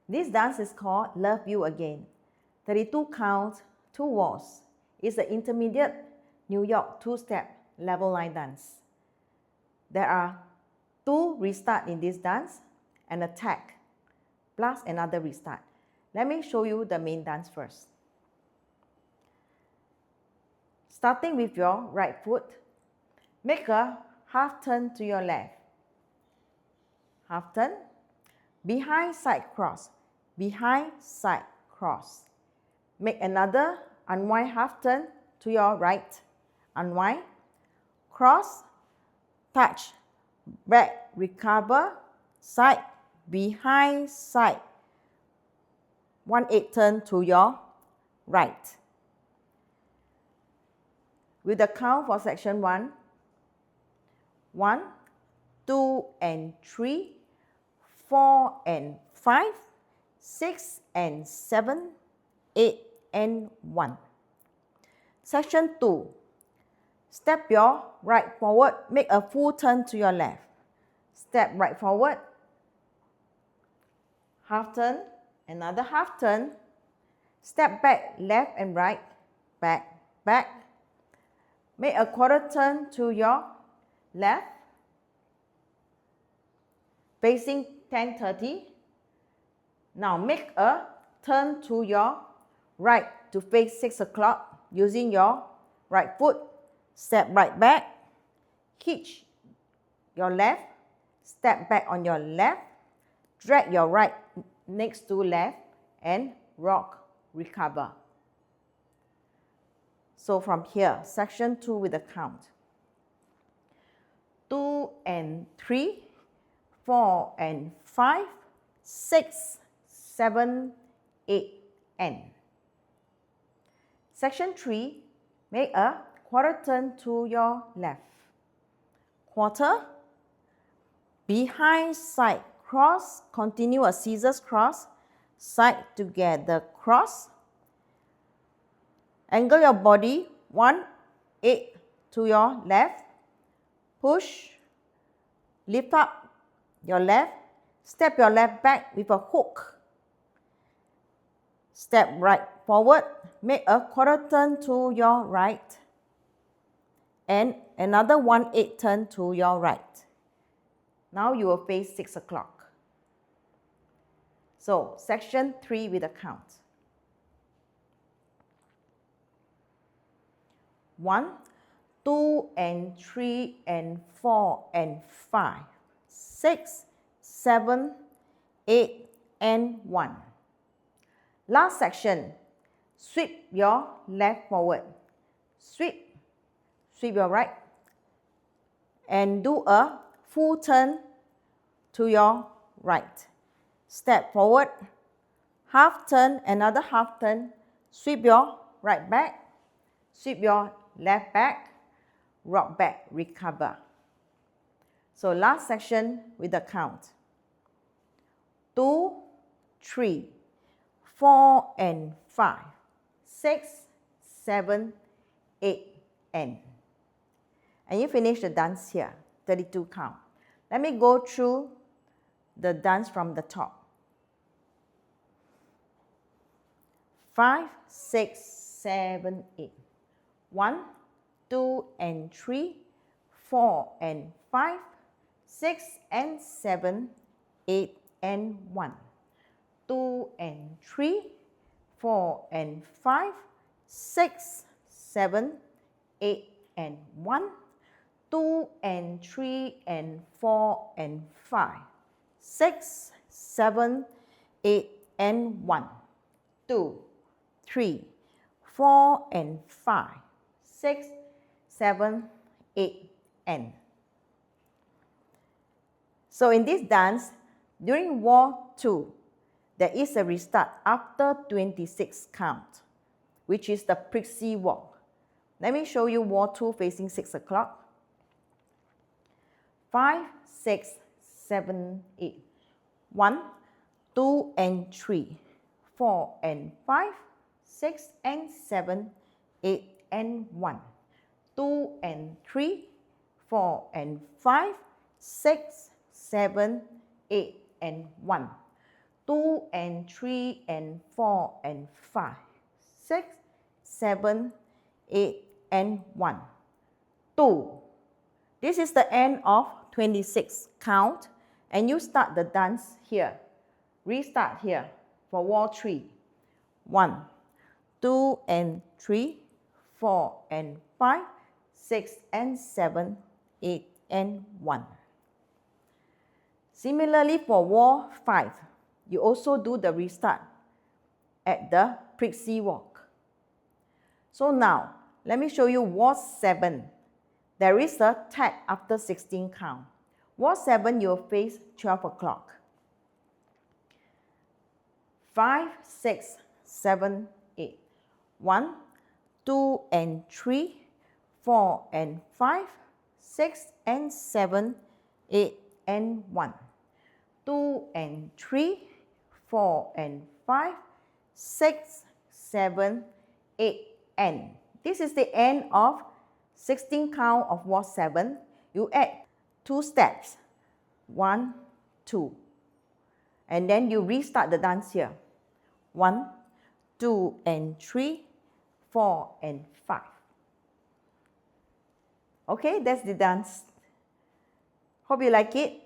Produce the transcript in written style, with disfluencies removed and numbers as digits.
This dance is called Love You Again. 32 count, 2 waltz. It's an intermediate New York 2-step level line dance. There are 2 restart in this dance and a tag, plus another restart. Let me show you the main dance first. Starting with your right foot, make a half turn to your left. Half turn, behind side cross, behind side cross. Make another unwind half turn to your right, unwind, cross, touch, back, recover, side, behind, side. 1/8 turn to your right. With the count for section 1, 1, 2 and 3, 4 and 5, 6 and 7, 8 and 1. Section 2, step your right forward, make a full turn to your left. Step right forward, half turn, another half turn, step back left and right, back, back. Make a quarter turn to your left, facing 10:30. Now make a turn to your right to face 6 o'clock using your right foot. Step right back, hitch your left, step back on your left, drag your right next to left and rock, recover. So from here, section 2 with the count. 2 and 3, 4 and 5, 6, 7, 8, and. Section 3, make a quarter turn to your left. Quarter, behind side cross, continue a scissors cross, side together cross. Angle your body 1/8 to your left. Push, lift up your left, step your left back with a hook. Step right forward, make a quarter turn to your right and another 1/8 turn to your right. Now you will face 6 o'clock. So section 3 with a count. 1, 2 and 3 and 4 and 5, 6, 7, 8 and 1. Last section, sweep your left forward, sweep your right and do a full turn to your right. Step forward, half turn, another half turn, sweep your right back, sweep your left back, rock back, recover. So last section with the count. 2, 3, 4 and 5, 6, 7, 8, and. And you finish the dance here, 32 count. Let me go through the dance from the top. 5, 6, 7, 8. 1, 2 and 3, 4 and 5, 6 and 7, 8 and 1. 2 and 3, 4 and 5, 6, 7, 8 and 1. 2 and 3 and 4 and 5, 6, 7, 8 and 1. 2, 3, 4 and 5, 6, 7, 8, and. So in this dance, during wall 2, there is a restart after 26 count, which is the Prissy Walk. Let me show you wall 2 facing 6 o'clock. 5, 6, 7, 8. 1, 2 and 3, 4 and 5, 6 and 7, 8 and 1. 2 and 3, 4 and 5, 6, 7, 8 and 1. 2 and 3 and 4 and 5, 6, 7, 8 and 1, 2. This is the end of 26 count, and you start the dance here. Restart here for wall 3. 1, 2 and 3, 4 and 5, 6 and 7, 8 and 1. Similarly for wall 5, you also do the restart at the Prissy Walk. So now, let me show you wall 7. There is a tag after 16 count. Wall 7, you'll face 12 o'clock. 5, 6, 7, 8. 1, 2 and 3, 4 and 5, 6 and 7, 8 and 1. 2 and 3, 4 and 5, 6, 7, 8 and. This is the end of 16 count of wall 7. You add 2 steps. 1, 2. And then you restart the dance here. 1, 2 and 3, 4 and 5. Okay, that's the dance. Hope you like it.